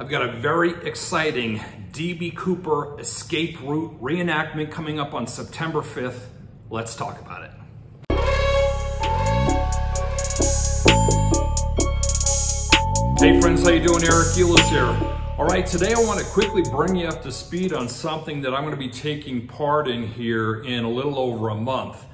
I've got a very exciting D.B. Cooper escape route reenactment coming up on September 5th. Let's talk about it. Hey friends, how you doing? Eric Euless here. All right, today I want to quickly bring you up to speed on something that I'm going to be taking part in here in a little over a month.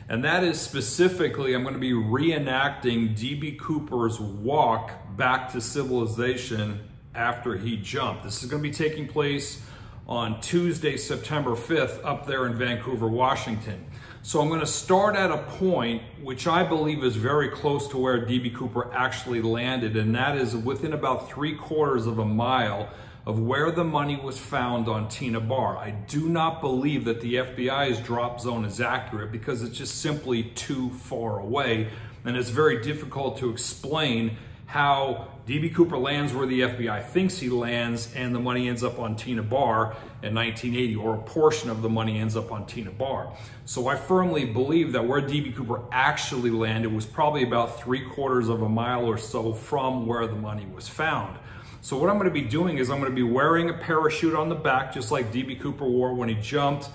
And that is specifically, I'm going to be reenacting D.B. Cooper's walk back to civilization after he jumped. This is going to be taking place on Tuesday, September 5th, up there in Vancouver, Washington. So I'm going to start at a point which I believe is very close to where D.B. Cooper actually landed, and that is within about 3/4 of a mile of where the money was found on Tina Bar. I do not believe that the FBI's drop zone is accurate because it's just simply too far away, and it's very difficult to explain how D.B. Cooper lands where the FBI thinks he lands and the money ends up on Tina Bar in 1980, or a portion of the money ends up on Tina Bar. So I firmly believe that where D.B. Cooper actually landed was probably about 3/4 of a mile or so from where the money was found. So what I'm going to be doing is I'm going to be wearing a parachute on the back, just like D.B. Cooper wore when he jumped.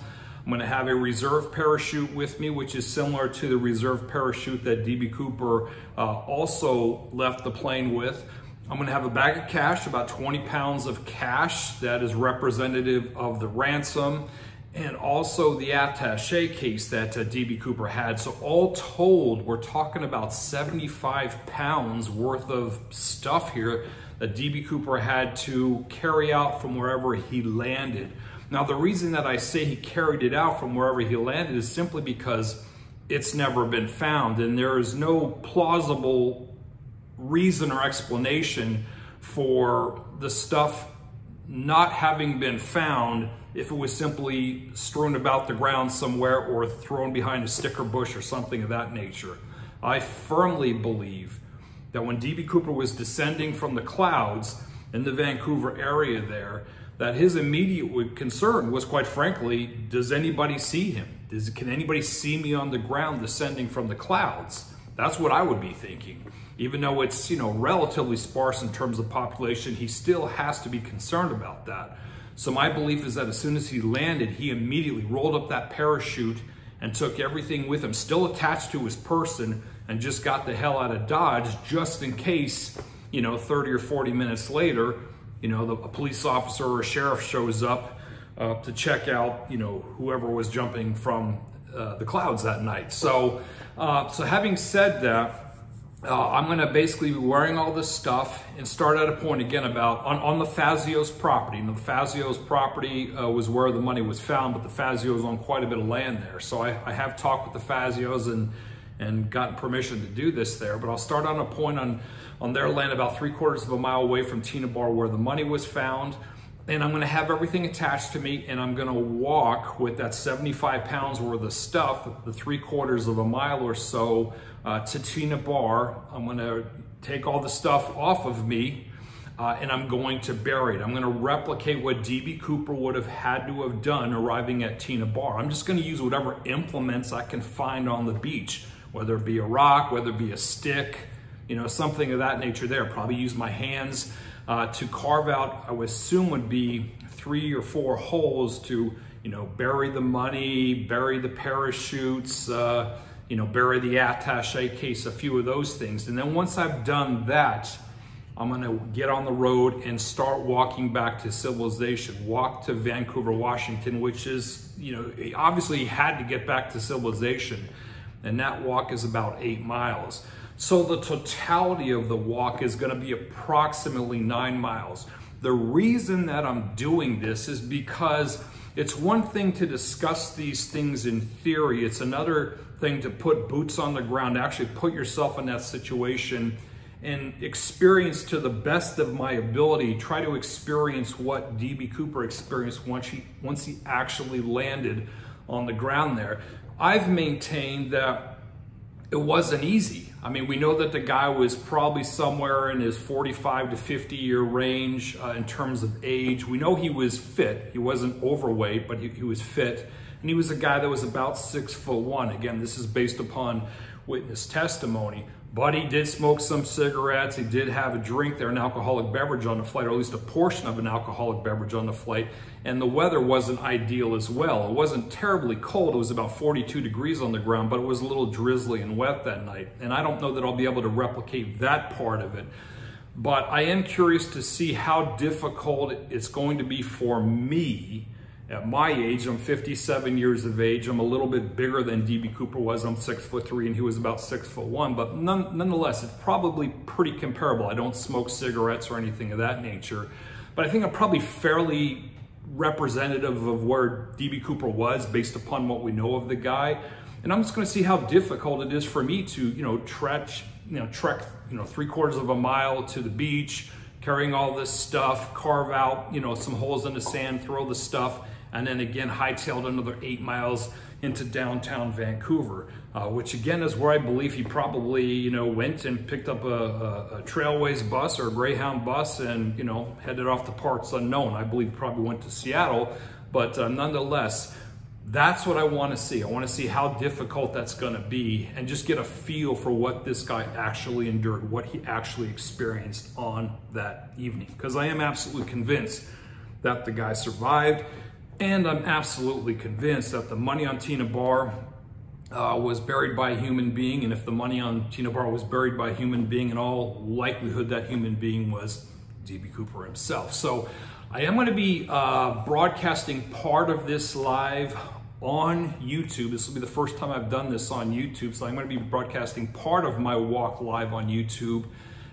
I'm going to have a reserve parachute with me, which is similar to the reserve parachute that D.B. Cooper also left the plane with. I'm going to have a bag of cash, about 20 pounds of cash that is representative of the ransom, and also the attaché case that D.B. Cooper had. So all told, we're talking about 75 pounds worth of stuff here that D.B. Cooper had to carry out from wherever he landed. Now, the reason that I say he carried it out from wherever he landed is simply because it's never been found, and there is no plausible reason or explanation for the stuff not having been found if it was simply strewn about the ground somewhere or thrown behind a sticker bush or something of that nature. I firmly believe that when D.B. Cooper was descending from the clouds in the Vancouver area there, that his immediate concern was, quite frankly, does anybody see him? Can anybody see me on the ground descending from the clouds? That's what I would be thinking. Even though it's, relatively sparse in terms of population, he still has to be concerned about that. So my belief is that as soon as he landed, he immediately rolled up that parachute and took everything with him, still attached to his person, and just got the hell out of Dodge just in case, 30 or 40 minutes later, a police officer or a sheriff shows up to check out, whoever was jumping from the clouds that night. So having said that, I'm going to basically be wearing all this stuff and start at a point again about on the Fazios property. And the Fazios property was where the money was found, but the Fazios own quite a bit of land there. So I have talked with the Fazios and gotten permission to do this there. But I'll start on a point on their land about 3/4 of a mile away from Tina Bar where the money was found. And I'm going to have everything attached to me, and I'm going to walk with that 75 pounds worth of stuff, the 3/4 of a mile or so, to Tina Bar. I'm going to take all the stuff off of me, and I'm going to bury it. I'm going to replicate what D.B. Cooper would have had to have done arriving at Tina Bar. I'm just going to use whatever implements I can find on the beach, whether it be a rock, whether it be a stick, something of that nature there. Probably use my hands to carve out, I would assume would be 3 or 4 holes to, bury the money, bury the parachutes, bury the attaché case, a few of those things. And then once I've done that, I'm going to get on the road and start walking back to civilization, walk to Vancouver, Washington, which is, obviously he had to get back to civilization. And that walk is about 8 miles. So the totality of the walk is going to be approximately 9 miles. The reason that I'm doing this is because it's one thing to discuss these things in theory. It's another thing to put boots on the ground, actually put yourself in that situation and experience to the best of my ability, try to experience what D.B. Cooper experienced once he actually landed on the ground there. I've maintained that it wasn't easy. I mean, we know that the guy was probably somewhere in his 45 to 50 year range in terms of age. We know he was fit. He wasn't overweight, but he was fit. And he was a guy that was about 6'1". Again, this is based upon witness testimony. But he did smoke some cigarettes. He did have a drink there, an alcoholic beverage on the flight, or at least a portion of an alcoholic beverage on the flight. And the weather wasn't ideal as well. It wasn't terribly cold. It was about 42 degrees on the ground, but it was a little drizzly and wet that night. And I don't know that I'll be able to replicate that part of it. But I am curious to see how difficult it's going to be for me at my age. I'm 57 years of age. I'm a little bit bigger than D.B. Cooper was. I'm 6'3" and he was about 6'1", but nonetheless, it's probably pretty comparable. I don't smoke cigarettes or anything of that nature, but I think I'm probably fairly representative of where D.B. Cooper was based upon what we know of the guy. And I'm just going to see how difficult it is for me to, trek 3/4 of a mile to the beach, carrying all this stuff, carve out, some holes in the sand, throw the stuff, and then again hightailed another 8 miles into downtown Vancouver, which again is where I believe he probably, went and picked up a Trailways bus or a Greyhound bus and, headed off to parts unknown. I believe he probably went to Seattle, but nonetheless, that's what I want to see. I want to see how difficult that's going to be and just get a feel for what this guy actually endured, what he actually experienced on that evening. Because I am absolutely convinced that the guy survived. And I'm absolutely convinced that the money on Tina Barr was buried by a human being. And if the money on Tina Barr was buried by a human being, in all likelihood, that human being was D.B. Cooper himself. So I am going to be broadcasting part of this live on YouTube. This will be the first time I've done this on YouTube. So I'm going to be broadcasting part of my walk live on YouTube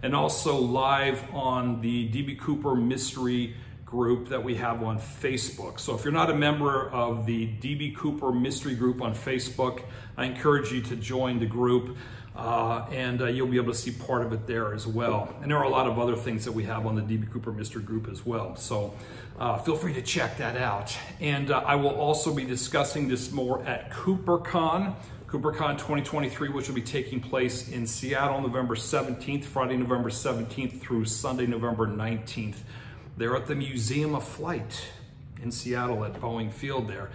and also live on the D.B. Cooper Mystery group that we have on Facebook. So if you're not a member of the D.B. Cooper Mystery group on Facebook, I encourage you to join the group and you'll be able to see part of it there as well. And there are a lot of other things that we have on the D.B. Cooper Mystery group as well. So feel free to check that out. And I will also be discussing this more at CooperCon 2023, which will be taking place in Seattle, November 17th, Friday, November 17th through Sunday, November 19th. They're at the Museum of Flight in Seattle at Boeing Field there.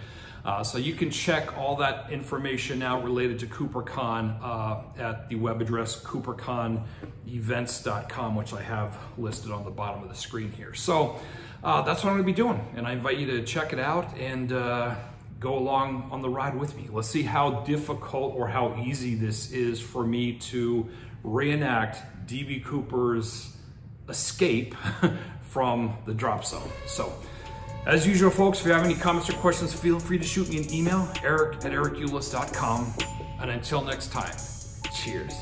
So you can check all that information out related to CooperCon at the web address cooperconevents.com, which I have listed on the bottom of the screen here. So that's what I'm going to be doing, and I invite you to check it out and go along on the ride with me. Let's see how difficult or how easy this is for me to reenact D.B. Cooper's escape from the drop zone. So, as usual, folks, if you have any comments or questions, feel free to shoot me an email, eric@ericulis.com. And until next time, cheers.